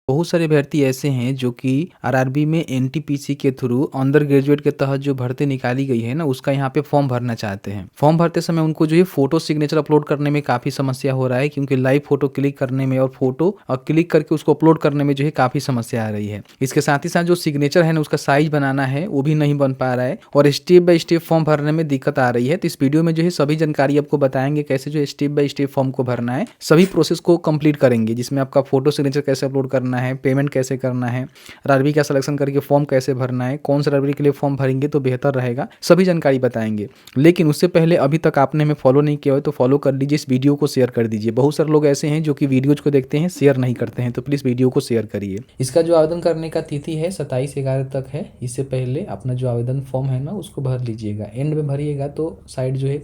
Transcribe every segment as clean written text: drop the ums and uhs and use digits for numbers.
बहुत सारे अभ्यर्थी ऐसे हैं जो कि आरआरबी में एनटीपीसी के थ्रू अंडर ग्रेजुएट के तहत जो भर्ती निकाली गई है ना, उसका यहाँ पे फॉर्म भरना चाहते हैं। फॉर्म भरते समय उनको जो है फोटो सिग्नेचर अपलोड करने में काफ़ी समस्या हो रहा है, क्योंकि लाइव फोटो क्लिक करने में और फोटो क्लिक करके उसको अपलोड करने में जो है काफ़ी समस्या आ रही है। इसके साथ ही साथ जो सिग्नेचर है ना, उसका साइज बनाना है वो भी नहीं बन पा रहा है और स्टेप बाय स्टेप फॉर्म भरने में दिक्कत आ रही है। तो इस वीडियो में जो है सभी जानकारी आपको बताएंगे कैसे जो स्टेप बाय स्टेप फॉर्म को भरना है, सभी प्रोसेस को कंप्लीट करेंगे, जिसमें आपका फोटो सिग्नेचर कैसे अपलोड करना है, पेमेंट कैसे करना है, आरआरबी का सिलेक्शन करके फॉर्म कैसे भरना है, कौन सा आरआरबी के लिए फॉर्म भरेंगे तो बेहतर रहेगा, सभी जानकारी बताएंगे। लेकिन उससे पहले अभी तक आपने हमें फॉलो नहीं किया हो तो फॉलो कर लीजिए, इस वीडियो को शेयर कर दीजिए। बहुत सारे लोग ऐसे हैं जो कि वीडियोज को देखते हैं शेयर नहीं करते हैं, तो प्लीज़ वीडियो को शेयर करिए। इसका जो आवेदन करने का तिथि है 27/11 तक है। इससे पहले अपना जो आवेदन फॉर्म है ना उसको भर लीजिएगा। एंड में भरिएगा तो साइट जो है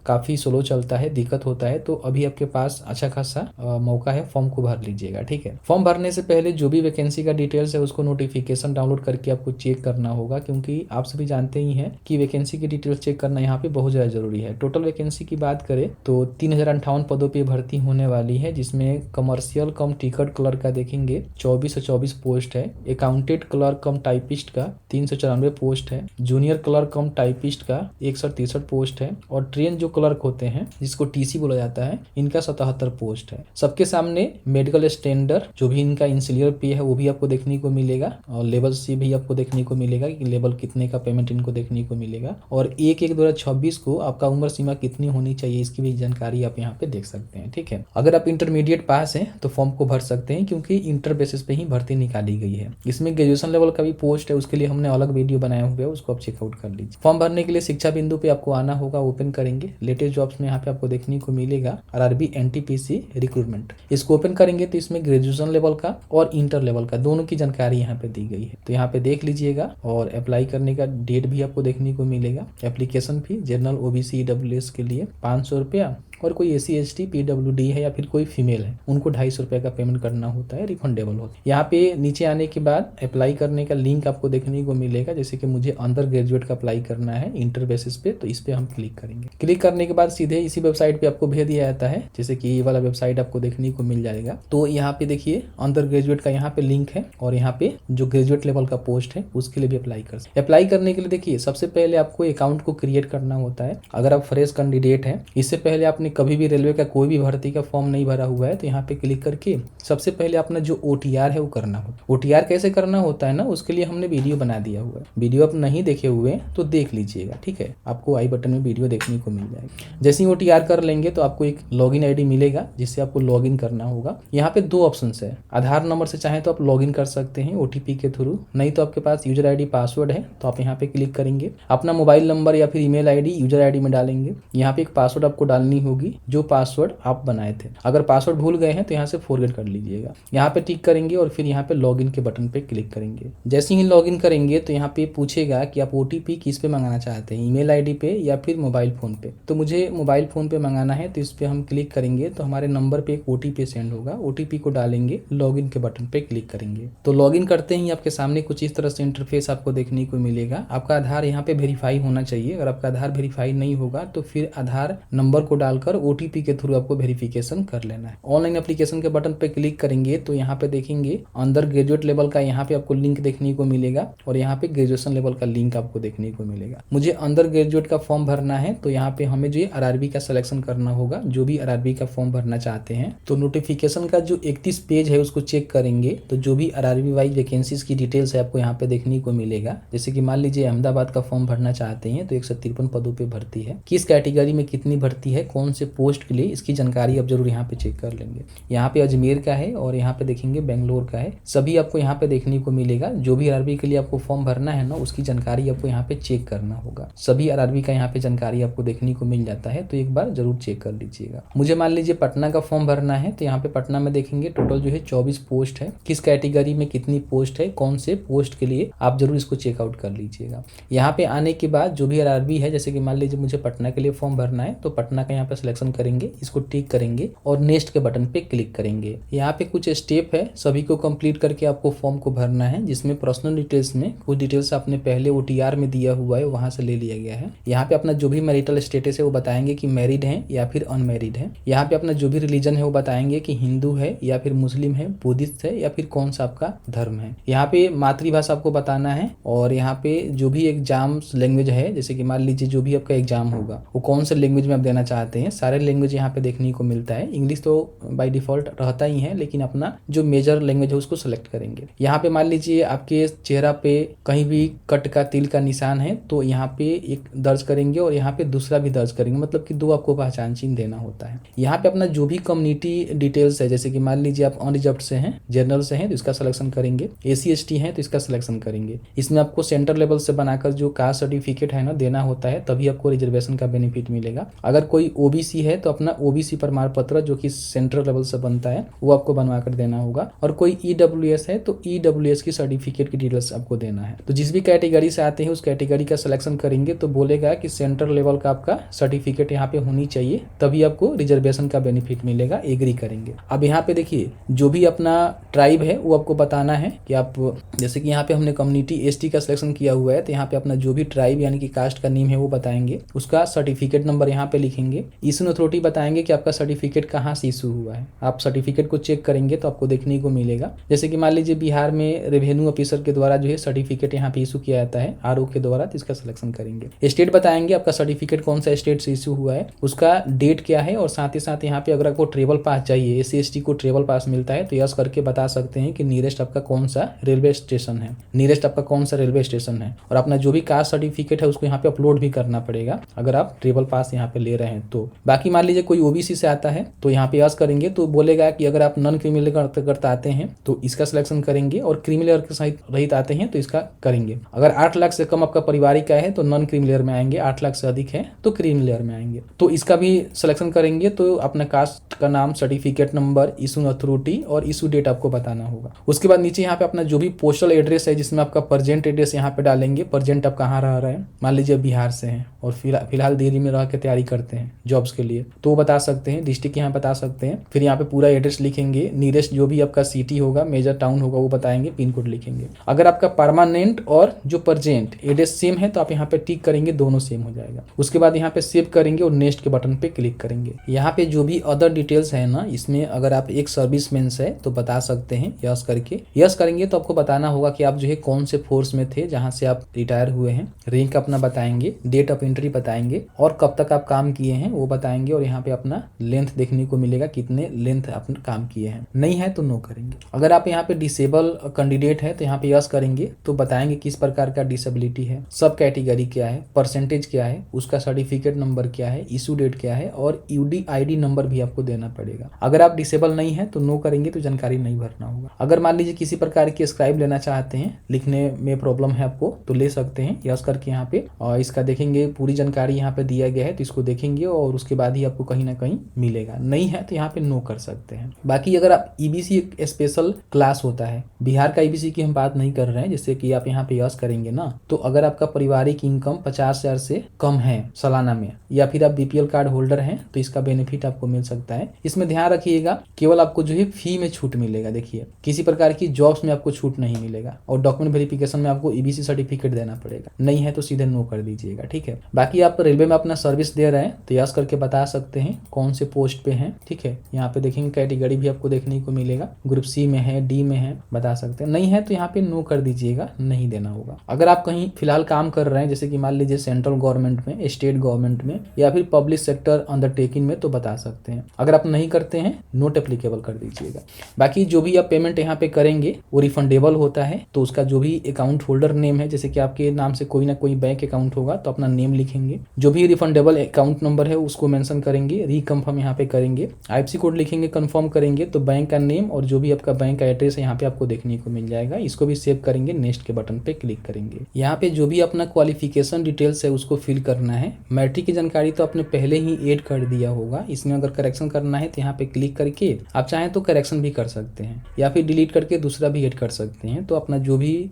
काफ़ी स्लो चलता है, दिक्कत होता है, तो अभी आपके पास अच्छा खासा मौका है, फॉर्म को भर लीजिएगा। ठीक है। फॉर्म भरने से पहले जो भी वैकेंसी का डिटेल्स है उसको नोटिफिकेशन डाउनलोड करके आपको चेक करना होगा, क्योंकि आप सभी जानते ही हैं कि वैकेंसी की डिटेल्स चेक करना यहाँ पे बहुत ज़्यादा जरूरी है। टोटल वैकेंसी की बात करें तो 3058 पदों पे भर्ती होने वाली है, जिसमें कमर्शियल कम टिकट क्लर्क का देखेंगे 24 से 24 पोस्ट है, अकाउंटेंट क्लर्क कम टाइपिस्ट का 394 पोस्ट है, जूनियर क्लर्क कम टाइपिस्ट का 163 पोस्ट है, और ट्रेन जो क्लर्क होते हैं जिसको टीसी बोला जाता है, इनका 77 पोस्ट है। सबके सामने मेडिकल स्टैंडर्ड जो भी इनका इंसिलियर पे है वो भी आपको देखने को मिलेगा, और लेवल से भी आपको देखने को मिलेगा कि लेवल कितने का पेमेंट इनको देखने को मिलेगा, और 1/1/2026 को आपका उम्र सीमा कितनी होनी चाहिए इसकी भी जानकारी आप यहाँ पे देख सकते हैं। ठीक है। अगर आप इंटरमीडिएट पास हैं तो फॉर्म को भर सकते हैं, क्योंकि इंटर बेसिस पे ही भर्ती निकाली गई है। इसमें ग्रेजुएशन लेवल का भी पोस्ट है, उसके लिए हमने अलग वीडियो बनाया हुआ है, उसको आप चेकआउट कर लीजिए। फॉर्म भरने के लिए शिक्षा बिंदु पे आपको आना होगा, ओपन करेंगे, लेटेस्ट जॉब्स में यहाँ पे आपको देखने को मिलेगा आरआरबी एनटीपीसी रिक्रूटमेंट। इसको ओपन करेंगे तो इसमें ग्रेजुएशन लेवल का और इंटर लेवल का दोनों की जानकारी यहाँ पे दी गई है, तो यहाँ पे देख लीजिएगा। और अप्लाई करने का डेट भी आपको देखने को मिलेगा। Application fee general OBC EWS के लिए 500 रुपया, और कोई एसी एसटी पीडब्ल्यूडी है या फिर कोई फीमेल है उनको 250 रुपये का पेमेंट करना होता है, रिफंडेबल होता है। यहाँ पे नीचे आने के बाद अप्लाई करने का लिंक आपको देखने को मिलेगा, जैसे कि मुझे अंडर ग्रेजुएट का अप्लाई करना है इंटर बेसिस पे, तो इस पे हम क्लिक करेंगे। क्लिक करने के बाद सीधे इसी वेबसाइट पे आपको भेज दिया जाता है, जैसे कि ये वाला वेबसाइट आपको देखने को मिल जाएगा। तो यहाँ पे देखिए अंडर ग्रेजुएट का यहाँ पे लिंक है, और यहाँ पे जो ग्रेजुएट लेवल का पोस्ट है उसके लिए भी अप्लाई कर सकते। अप्लाई करने के लिए देखिए सबसे पहले आपको अकाउंट को क्रिएट करना होता है। अगर आप फ्रेश कैंडिडेट हैं, इससे पहले आपने कभी भी रेलवे का कोई भी भर्ती का फॉर्म नहीं भरा हुआ है, तो यहाँ पे क्लिक करके सबसे पहले अपना जो ओटीआर है वो करना होता है। ओटीआर कैसे करना होता है ना, उसके लिए हमने वीडियो बना दिया हुआ है। वीडियो आप नहीं देखे हुए तो देख लीजिएगा। ठीक है, आपको आई बटन में वीडियो देखने को मिल जाएगा। जैसे ही ओटीआर कर लेंगे तो आपको एक लॉगिन आईडी मिलेगा, जिससे आपको लॉगिन करना होगा। यहाँ पे 2 ऑप्शन है, आधार नंबर से चाहे तो आप लॉगिन कर सकते हैं ओटीपी के थ्रू, नहीं तो आपके पास यूजर आईडी पासवर्ड है तो आप यहाँ पे क्लिक करेंगे, अपना मोबाइल नंबर या फिर ईमेल आईडी यूजर आईडी में डालेंगे। यहाँ पे एक पासवर्ड आपको डालनी होगी, जो पासवर्ड आप बनाए थे। अगर पासवर्ड भूल गए हैं तो यहाँ से फॉरगेट कर लीजिएगा। यहाँ पे टिक करेंगे और फिर यहाँ पे लॉगिन के बटन पे क्लिक करेंगे। जैसे ही लॉगिन करेंगे तो यहाँ पे पूछेगा कि आप ओटीपी किस पे मंगाना चाहते हैं, ईमेल आईडी पे या फिर मोबाइल फोन पे। तो मुझे मोबाइल फोन पे मंगाना है, तो इस पे हम क्लिक करेंगे तो हमारे नंबर पे एक ओटीपी सेंड होगा। ओटीपी को डालेंगे, लॉगिन के बटन पे क्लिक करेंगे। तो लॉगिन करते ही आपके सामने कुछ इस तरह से इंटरफेस आपको देखने को मिलेगा। आपका आधार यहाँ पे वेरीफाई होना चाहिए। अगर आपका आधार वेरीफाई नहीं होगा तो फिर आधार नंबर को डालकर ओटीपी के थ्रू आपको वेरिफिकेशन कर लेना है। ऑनलाइन एप्लीकेशन के बटन पे क्लिक करेंगे तो यहाँ पे देखेंगे अंडर ग्रेजुएट लेवल का यहाँ पे आपको लिंक देखने को मिलेगा, और यहाँ पे ग्रेजुएशन लेवल का लिंक आपको देखने को मिलेगा। मुझे अंडर ग्रेजुएट का फॉर्म भरना है, तो यहाँ पे हमें जो आरआरबी का सिलेक्शन करना होगा। जो भी आरआरबी का फॉर्म भरना चाहते हैं तो नोटिफिकेशन का जो 31 पेज है उसको चेक करेंगे, तो जो भी आरआरबी वाइज वैकेंसीज की डिटेल्स है आपको यहाँ पे देखने को मिलेगा। जैसे कि मान लीजिए अहमदाबाद का फॉर्म भरना चाहते हैं तो 153 पदों पे भर्ती है, किस कैटेगरी में कितनी भर्ती है, कौन से पोस्ट के लिए, इसकी जानकारी आप जरूर यहाँ पे चेक कर लेंगे। यहाँ पे अजमेर का है और यहाँ पे देखेंगे बेंगलोर का है, सभी आपको यहाँ पे देखने को मिलेगा। जो भी आरआरबी के लिए आपको फॉर्म भरना है ना, उसकी जानकारी आपको यहाँ पे चेक करना होगा। सभी आरआरबी का यहाँ पे जानकारी आपको देखने को मिल जाता है, तो एक बार जरूर चेक कर लीजिएगा। मुझे मान लीजिए पटना का फॉर्म भरना है, तो यहाँ पे पटना में देखेंगे टोटल जो है 24 पोस्ट है, किस कैटेगरी में कितनी पोस्ट है, कौन से पोस्ट के लिए, आप जरूर इसको चेकआउट कर लीजिएगा। यहाँ पे आने के बाद जो भी आरआरबी है, जैसे कि मान लीजिए मुझे पटना के लिए फॉर्म भरना है, तो पटना का यहाँ पे सिलेक्शन करेंगे, इसको टिक करेंगे और नेक्स्ट के बटन पे क्लिक करेंगे। यहाँ पे कुछ स्टेप है, सभी को कंप्लीट करके आपको फॉर्म को भरना है, जिसमें पर्सनल डिटेल्स में कुछ डिटेल्स आपने पहले OTR में दिया हुआ है, वहां से ले लिया गया है। यहाँ पे अपना जो भी मैरिटल स्टेटस है वो बताएंगे कि मैरिड है या फिर अनमैरिड है। यहाँ पे अपना जो भी रिलीजन है वो बताएंगे कि हिंदू है या फिर मुस्लिम है, बुद्धिस्ट है या फिर कौन सा आपका धर्म है। यहाँ पे मातृभाषा आपको बताना है और यहाँ पे जो भी एग्जाम लैंग्वेज है, जैसे कि मान लीजिए जो भी आपका एग्जाम होगा वो कौन से लैंग्वेज में आप देना चाहते हैं, सारे लैंग्वेज यहाँ पे देखने को मिलता है। इंग्लिश तो बाय डिफॉल्ट रहता ही है, लेकिन अपना जो मेजर लैंग्वेज है उसको सेलेक्ट करेंगे। यहाँ पे मान लीजिए आपके चेहरा पे कहीं भी कट का तिल का निशान है तो यहाँ पे एक दर्ज करेंगे और यहाँ पे दूसरा भी दर्ज करेंगे, मतलब कि 2 आपको पहचान चिन्ह देना होता है। यहाँ पे अपना जो भी कम्युनिटी डिटेल्स है, जैसे कि मान लीजिए आप अनरिजर्व्ड से हैं, जनरल से हैं तो इसका सिलेक्शन करेंगे, SC ST हैं तो इसका सिलेक्शन करेंगे। इसमें आपको सेंटर लेवल से बनाकर जो कास्ट सर्टिफिकेट है ना देना होता है, तभी आपको रिजर्वेशन का बेनिफिट मिलेगा। अगर कोई OBC है तो अपना OBC प्रमाण पत्र जो कि सेंट्रल लेवल से बनता है वो आपको बनवा कर देना होगा। और कोई EWS है तो EWS की सर्टिफिकेट की डिटेल्स आपको देना है। तो जिस भी कैटेगरी से आते हैं उस कैटेगरी का सिलेक्शन करेंगे तो बोलेगा कि सेंट्रल लेवल का आपका सर्टिफिकेट यहाँ पे होनी चाहिए, तभी आपको रिजर्वेशन का बेनिफिट मिलेगा। एग्री करेंगे। अब यहाँ पे देखिए जो भी अपना ट्राइब है वो आपको बताना है कि आप, जैसे कि यहाँ पे हमने कम्युनिटी ST का सिलेक्शन किया हुआ है तो यहाँ पे अपना जो भी ट्राइब यानी कि कास्ट का नेम है वो बताएंगे, उसका सर्टिफिकेट नंबर यहाँ पे लिखेंगे, इशू अथॉरिटी बताएंगे कि आपका सर्टिफिकेट कहाँ से इशू हुआ है। आप सर्टिफिकेट को चेक करेंगे तो आपको देखने को मिलेगा, जैसे कि मान लीजिए बिहार में रेवेन्यू ऑफिसर के द्वारा जो है सर्टिफिकेट यहाँ पे इशू किया जाता है RO के द्वारा, तो इसका सिलेक्शन करेंगे। स्टेट बताएंगे आपका सर्टिफिकेट कौन सा स्टेट से इशू हुआ है, उसका डेट क्या है, और साथ ही साथ यहाँ पे अगर आपको ट्रेवल पास चाहिए, SC ST को ट्रेवल पास मिलता है तो यस करके बता सकते हैं कि नियरेस्ट आपका कौन सा रेलवे स्टेशन है, नियरेस्ट आपका कौन सा रेलवे स्टेशन है। और अपना जो भी कास्ट सर्टिफिकेट है उसको यहाँ पे अपलोड भी करना पड़ेगा अगर आप ट्रेवल पास यहाँ पे ले रहे हैं तो। बाकी मान लीजिए कोई OBC से आता है तो यहाँ पे यस करेंगे, तो बोलेगा कि अगर आप नॉन क्रिमिनल करता आते हैं तो इसका सिलेक्शन करेंगे, और क्रिमिनल के सहित रहित आते हैं तो इसका करेंगे। अगर 8 लाख से कम आपका पारिवारिक आय है तो नॉन क्रिमिनल में आएंगे, 8 लाख से अधिक है तो क्रिमिनल में आएंगे, तो इसका भी सिलेक्शन करेंगे। तो अपना कास्ट का नाम, सर्टिफिकेट नंबर, इशू अथॉरिटी और इशू डेट आपको बताना होगा। उसके बाद नीचे यहाँ पे अपना जो भी पोस्टल एड्रेस है, जिसमें आपका प्रेजेंट एड्रेस यहाँ पे डालेंगे, प्रेजेंट आप कहाँ रह रहे हैं, मान लीजिए बिहार से हैं और फिलहाल दिल्ली में रह के तैयारी करते हैं जॉब्स के लिए तो बता सकते हैं, डिस्ट्रिक्ट यहाँ बता सकते हैं। फिर यहाँ पे पूरा एड्रेस लिखेंगे, नियरेस्ट जो भी आपका सिटी होगा, मेजर टाउन होगा वो बताएंगे, पिन कोड लिखेंगे। अगर आपका परमानेंट और जो प्रेजेंट एड्रेस सेम है तो आप यहाँ पे टिक करेंगे, दोनों सेम हो जाएगा। उसके बाद यहाँ पे सेव करेंगे और नेक्स्ट के बटन पे क्लिक करेंगे। यहाँ पे जो भी अदर डिटेल्स है ना, इसमें अगर आप एक सर्विसमैन है तो बता सकते हैं यस करके। यस करेंगे तो आपको बताना होगा कि आप जो है कौन से फोर्स में थे जहां से आप रिटायर हुए हैं, रैंक अपना बताएंगे, डेट ऑफ एंट्री बताएंगे और कब तक आप काम किए हैं वो बताएंगे। और यहाँ पे अपना लेंथ देखने को मिलेगा, कितने लेंथ अपना काम किए हैं। नहीं है तो नो करेंगे। अगर आप यहाँ पे डिसेबल कैंडिडेट है तो यहाँ पे यस करेंगे तो बताएंगे किस प्रकार का डिसेबिलिटी है, सब कैटेगरी क्या है, परसेंटेज क्या है, उसका सर्टिफिकेट नंबर क्या है, इशू डेट क्या है और UDID नंबर भी आपको देना पड़ेगा। अगर आप डिसेबल नहीं है तो नो करेंगे तो जानकारी नहीं भरना होगा। अगर मान लीजिए किसी प्रकार की स्क्राइब लेना चाहते हैं, लिखने में प्रॉब्लम है आपको तो ले सकते हैं, यस करके यहाँ पे और इसका देखेंगे पूरी जानकारी यहाँ पे दिया गया है तो इसको देखेंगे और उसके बाद ही आपको कहीं ना कहीं मिलेगा। नहीं है तो यहाँ पे नो कर सकते हैं। बाकी अगर आप EBC एक स्पेशल क्लास होता है, बिहार का EBC की हम बात नहीं कर रहे हैं, जैसे कि आप यहाँ पे यस करेंगे ना तो अगर आपका पारिवारिक इनकम 50,000 से कम है सालाना में या फिर आप BPL कार्ड होल्डर हैं तो इसका बेनिफिट आपको मिल सकता है। इसमें ध्यान रखिएगा केवल आपको जो है फी में छूट मिलेगा, देखिए किसी प्रकार की जॉब्स में आपको छूट नहीं मिलेगा और डॉक्यूमेंट वेरिफिकेशन में आपको EBC सर्टिफिकेट देना पड़ेगा। नहीं है तो सीधे नो कर दीजिएगा, ठीक है। बाकी आप रेलवे में अपना सर्विस दे रहे हैं तो यस करके बता सकते हैं कौन से पोस्ट पे हैं, ठीक है। यहाँ पे देखेंगे कैटेगरी भी आपको देखने को मिलेगा, ग्रुप C में है, D में है, बता सकते हैं। नहीं है तो यहाँ पे नो कर दीजिएगा, नहीं देना होगा। अगर आप कहीं फिलहाल काम कर रहे हैं जैसे कि मान लीजिए सेंट्रल गवर्नमेंट में, स्टेट गवर्नमेंट में या फिर पब्लिक सेक्टर अंडरटेकिंग में तो बता सकते हैं। अगर आप नहीं करते हैं नोट एप्लीकेबल कर दीजिएगा। बाकी जो भी आप पेमेंट यहाँ पे करेंगे वो रिफंडेबल होता है, तो उसका जो भी अकाउंट होल्डर नेम है, जैसे कि आपके नाम से कोई ना कोई बैंक अकाउंट होगा तो अपना नेम लिखेंगे, जो भी रिफंडेबल अकाउंट नंबर है उसको मेंशन करेंगे, रिकन्फर्म यहाँ पे करेंगे, IFSC कोड लिखेंगे, कंफर्म करेंगे तो बैंक का नेम और जो भी आपका बैंक का एड्रेस है यहाँ पे आपको देखने को मिल जाएगा। इसको भी सेव करेंगे, नेक्स्ट के बटन पे क्लिक करेंगे। यहाँ पे जो भी अपना क्वालिफिकेशन डिटेल्स है उसको फिल करना है। मैट्रिक की जानकारी तो आपने पहले ही ऐड कर दिया होगा, इसमें अगर करेक्शन करना है तो यहाँ पे क्लिक करके आप चाहें तो करेक्शन भी कर सकते हैं या फिर डिलीट करके दूसरा भी ऐड कर सकते हैं। तो अपना जो भी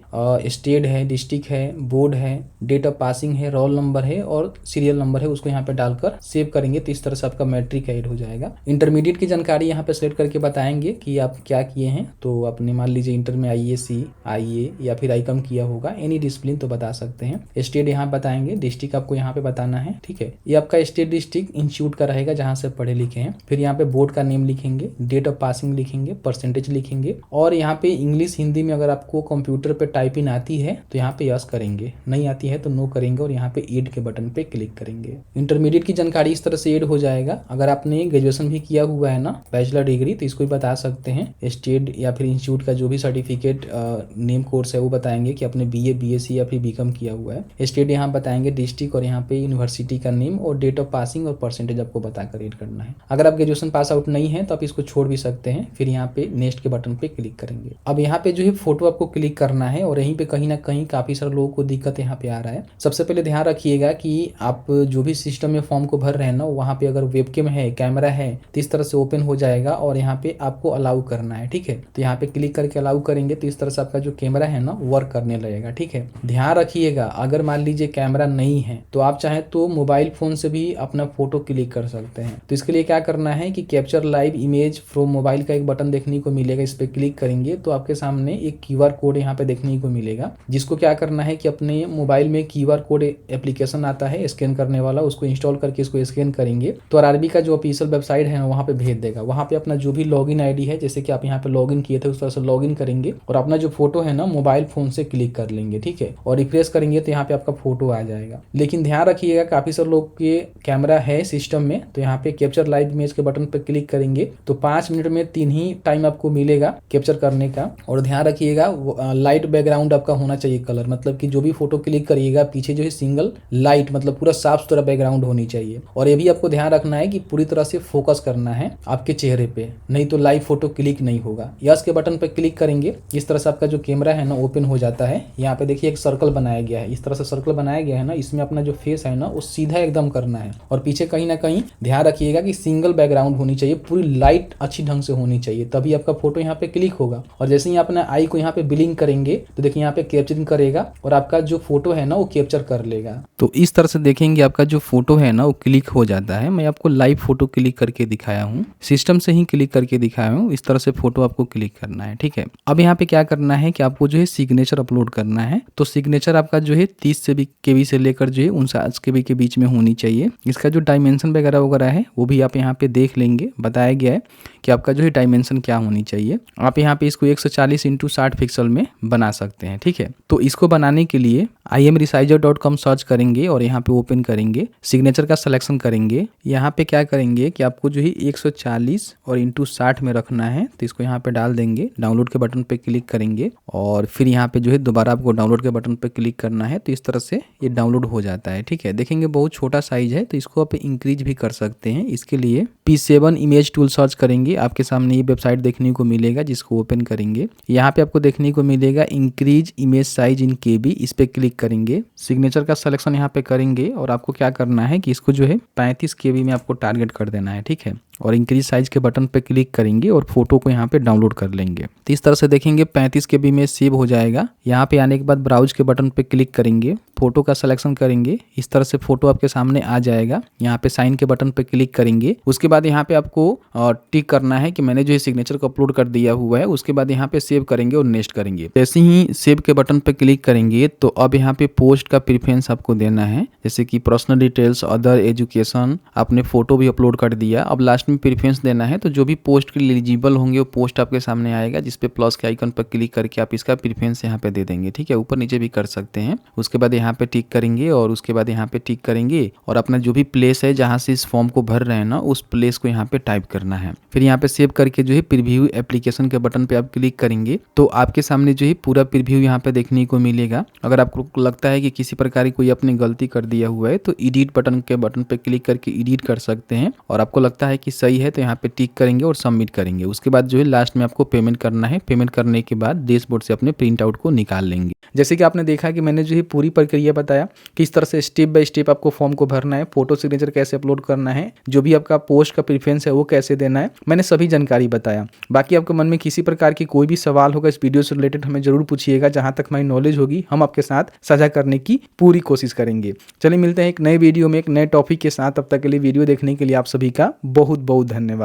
स्टेट है, डिस्ट्रिक्ट है, बोर्ड है, डेट ऑफ पासिंग है, रोल नंबर है है और सीरियल नंबर है उसको यहाँ पे डालकर सेव करेंगे तो इस तरह से आपका मैट्रिक ऐड हो जाएगा। इंटरमीडिएट की जानकारी यहाँ पे सेलेक्ट करके बताएंगे कि आप क्या किए हैं। तो आपने मान लीजिए इंटर में IAC, IA या फिर ICOM किया होगा, एनी डिसिप्लिन तो बता सकते हैं। स्टेट यहाँ बताएंगे, डिस्ट्रिक्ट आपको यहाँ पे बताना है, ठीक है। ये आपका स्टेट डिस्ट्रिक्ट इंस्टीट्यूट का रहेगा जहाँ से पढ़े लिखे हैं। फिर यहाँ पे बोर्ड का नेम लिखेंगे, डेट ऑफ पासिंग लिखेंगे, परसेंटेज लिखेंगे और यहाँ पे इंग्लिश हिंदी में अगर आपको कंप्यूटर पे टाइपिंग आती है तो यहाँ पे यस करेंगे, नहीं आती है तो नो करेंगे और यहाँ पे एड के बटन पे क्लिक करेंगे। इंटरमीडिएट की जानकारी इस तरह से एड हो जाएगा। अगर आपने ग्रेजुएशन भी किया हुआ है ना, बैचलर डिग्री, तो इसको भी बता सकते हैं। स्टेट या फिर इंस्टीट्यूट का जो भी सर्टिफिकेट नेम कोर्स है वो बताएंगे कि आपने BA, BSc या फिर BCom किया हुआ है। स्टेट यहाँ बताएंगे, डिस्ट्रिक्ट और यहाँ पे यूनिवर्सिटी का नेम और डेट ऑफ पासिंग और परसेंटेज आपको बताकर एड करना है। अगर आप ग्रेजुएशन पास आउट नहीं है तो आप इसको छोड़ भी सकते हैं। फिर यहाँ पे नेक्स्ट के बटन पे क्लिक करेंगे। अब यहाँ पे जो है फोटो आपको क्लिक करना है और यहीं पे कहीं ना कहीं काफी सारे लोगों को दिक्कत यहाँ पे आ रहा है। सबसे पहले ध्यान रखिएगा कि आप जो भी सिस्टम में फॉर्म को भर रहे हैं ना, वहाँ पे अगर वेबकैम है, कैमरा है तो इस तरह से ओपन हो जाएगा और यहाँ पे आपको अलाउ करना है, ठीक है। तो यहाँ पे क्लिक करके अलाउ करेंगे तो इस तरह से आपका जो कैमरा है ना वर्क करने लगेगा, ठीक है। ध्यान रखिएगा अगर मान लीजिए कैमरा नहीं है तो आप चाहे तो मोबाइल फोन से भी अपना फोटो क्लिक कर सकते हैं। तो इसके लिए क्या करना है कि capture live image from mobile का एक बटन देखने को मिलेगा, इस पे क्लिक करेंगे तो आपके सामने एक QR कोड यहाँ पे देखने को मिलेगा, जिसको क्या करना है कि अपने मोबाइल में QR कोड एप्लीकेशन आता है स्कैन करने वाला, उसको इंस्टॉल करके इसको स्कैन करेंगे तो RRB का जो ऑफिशियल वेबसाइट है वहाँ पे भेज देगा। वहाँ पे अपना जो भी लॉगिन ID है, जैसे कि आप यहाँ पे लॉगिन किए थे उस तरह से लॉगिन करेंगे और अपना जो फोटो है ना मोबाइल फोन से क्लिक कर लेंगे, ठीक है। और रिफ्रेश करेंगे तो यहाँ पे आपका फोटो आ जाएगा। लेकिन ध्यान रखिएगा काफी सारे लोग के कैमरा है सिस्टम में, तो यहाँ पे कैप्चर लाइव इमेज के बटन पे क्लिक करेंगे तो 5 मिनट में 3 ही टाइम आपको मिलेगा कैप्चर करने का। और ध्यान रखिएगा लाइट बैकग्राउंड आपका होना चाहिए कलर, मतलब कि जो भी फोटो क्लिक करिएगा पीछे जो है सिंगल लाइट, मतलब पूरा साफ सुथरा बैकग्राउंड होनी चाहिए। और ये भी आपको ध्यान रखना है कि पूरी तरह से फोकस करना है आपके चेहरे पे, नहीं तो लाइव फोटो क्लिक नहीं होगा। यस के बटन पे क्लिक करेंगे, इस तरह से आपका जो कैमरा है ना ओपन हो जाता है। यहाँ पे देखिए एक सर्कल बनाया गया है, इस तरह से सर्कल बनाया गया है ना, इसमें अपना जो फेस है ना वो सीधा एकदम करना है और पीछे कहीं ना कहीं ध्यान रखिएगा कि सिंगल बैकग्राउंड होनी चाहिए, पूरी लाइट अच्छी ढंग से होनी चाहिए, तभी आपका फोटो यहाँ पे क्लिक होगा। और जैसे ही अपने आई को यहाँ पे ब्लिंक करेंगे तो देखिए यहाँ पे कैप्चरिंग करेगा और आपका जो फोटो है ना वो कैप्चर कर लेगा। तो इस तरह से देखेंगे आपका जो फोटो है ना वो क्लिक हो जाता है। मैं आपको लाइव फोटो क्लिक करके दिखाया हूँ, सिस्टम से ही क्लिक करके दिखाया हूँ। इस तरह से फोटो आपको क्लिक करना है, ठीक है। अब यहाँ पे क्या करना है कि आपको जो है सिग्नेचर अपलोड करना है। तो सिग्नेचर आपका जो है 30 KB से लेकर जो है 59 KB के बीच में होनी चाहिए। इसका जो डायमेंशन वगैरह वगैरह है वो भी आप यहाँ पे देख लेंगे, बताया गया है कि आपका जो है डायमेंशन क्या होनी चाहिए। आप यहाँ पे इसको 140x60 पिक्सल में बना सकते हैं, ठीक है। तो इसको बनाने के लिए imresizer.com सर्च करेंगे और यहाँ पे ओपन करेंगे, सिग्नेचर का सिलेक्शन करेंगे। यहाँ पे क्या करेंगे कि आपको जो है 140 और x60 में रखना है, तो इसको यहाँ पे डाल देंगे। डाउनलोड के बटन पे क्लिक करेंगे और फिर यहाँ पे जो है दोबारा आपको डाउनलोड के बटन पे क्लिक करना है, तो इस तरह से ये डाउनलोड हो जाता है, ठीक है। देखेंगे बहुत छोटा साइज है तो इसको आप इंक्रीज भी कर सकते हैं। इसके लिए P7 इमेज टूल सर्च करेंगे, आपके सामने ये वेबसाइट देखने को मिलेगा, जिसको ओपन करेंगे। यहाँ पे आपको देखने को मिलेगा increase image size in KB, इस पे क्लिक करेंगे। सिग्नेचर का सिलेक्शन यहाँ पे करेंगे और आपको क्या करना है कि इसको जो है 35 KB में आपको टारगेट कर देना है, ठीक है। और इंक्रीज साइज के बटन पे क्लिक करेंगे और फोटो को यहाँ पे डाउनलोड कर लेंगे। तो इस तरह से देखेंगे 35 KB में सेव हो जाएगा। यहाँ पे आने के बाद ब्राउज के बटन पे क्लिक करेंगे, फोटो का सिलेक्शन करेंगे, इस तरह से फोटो आपके सामने आ जाएगा। यहाँ पे साइन के बटन पे क्लिक करेंगे। उसके बाद यहाँ पे आपको टिक करना है कि मैंने जो है सिग्नेचर को अपलोड कर दिया हुआ है। उसके बाद यहाँ पे सेव करेंगे और नेक्स्ट करेंगे। जैसे ही सेव के बटन पे क्लिक करेंगे तो अब यहाँ पे पोस्ट का प्रेफरेंस आपको देना है, जैसे कि पर्सनल डिटेल्स, अदर, एजुकेशन, आपने फोटो भी अपलोड कर दिया। अब लास्ट में प्रेफरेंस देना है, तो जो भी पोस्ट के लिए एलिजिबल होंगे वो पोस्ट आपके सामने आएगा, जिसपे प्लस के आइकन पर क्लिक करके आप इसका प्रेफरेंस यहाँ पे दे देंगे, ठीक है। ऊपर नीचे भी कर सकते हैं। उसके बाद यहाँ पे टिक करेंगे और उसके बाद यहाँ पे टिक करेंगे और अपना जो भी प्लेस है जहाँ से इस फॉर्म को भर रहे हैं ना उस प्लेस को यहाँ पे टाइप करना है। फिर यहाँ पे सेव करके जो है प्रीव्यू एप्लीकेशन के बटन पे आप क्लिक करेंगे तो आपके सामने जो है पूरा प्रीव्यू यहाँ पे देखने को मिलेगा। अगर आपको लगता है कि किसी प्रकार की कोई अपनी गलती कर दिया हुआ है तो एडिट बटन पे क्लिक करके एडिट कर सकते हैं। और आपको लगता है कि सही है तो यहाँ पे टिक करेंगे और सबमिट करेंगे। उसके बाद जो है लास्ट में आपको पेमेंट करना है। पेमेंट करने के बाद डैशबोर्ड से अपने प्रिंट आउट को निकाल लेंगे। जैसे कि आपने देखा कि मैंने जो है पूरी प्रक्रिया बताया, किस तरह से स्टेप बाय स्टेप आपको फॉर्म को भरना है, फोटो सिग्नेचर कैसे अपलोड करना है, जो भी आपका पोस्ट का प्रेफरेंस है वो कैसे देना है, मैंने सभी जानकारी बताया। बाकी आपके मन में किसी प्रकार की कोई भी सवाल होगा इस वीडियो से रिलेटेड हमें जरूर पूछिएगा। जहां तक हमारी नॉलेज होगी हम आपके साथ साझा करने की पूरी कोशिश करेंगे। चलिए मिलते हैं एक नए वीडियो में एक नए टॉपिक के साथ। तब तक के लिए वीडियो देखने के लिए आप सभी का बहुत बहुत धन्यवाद।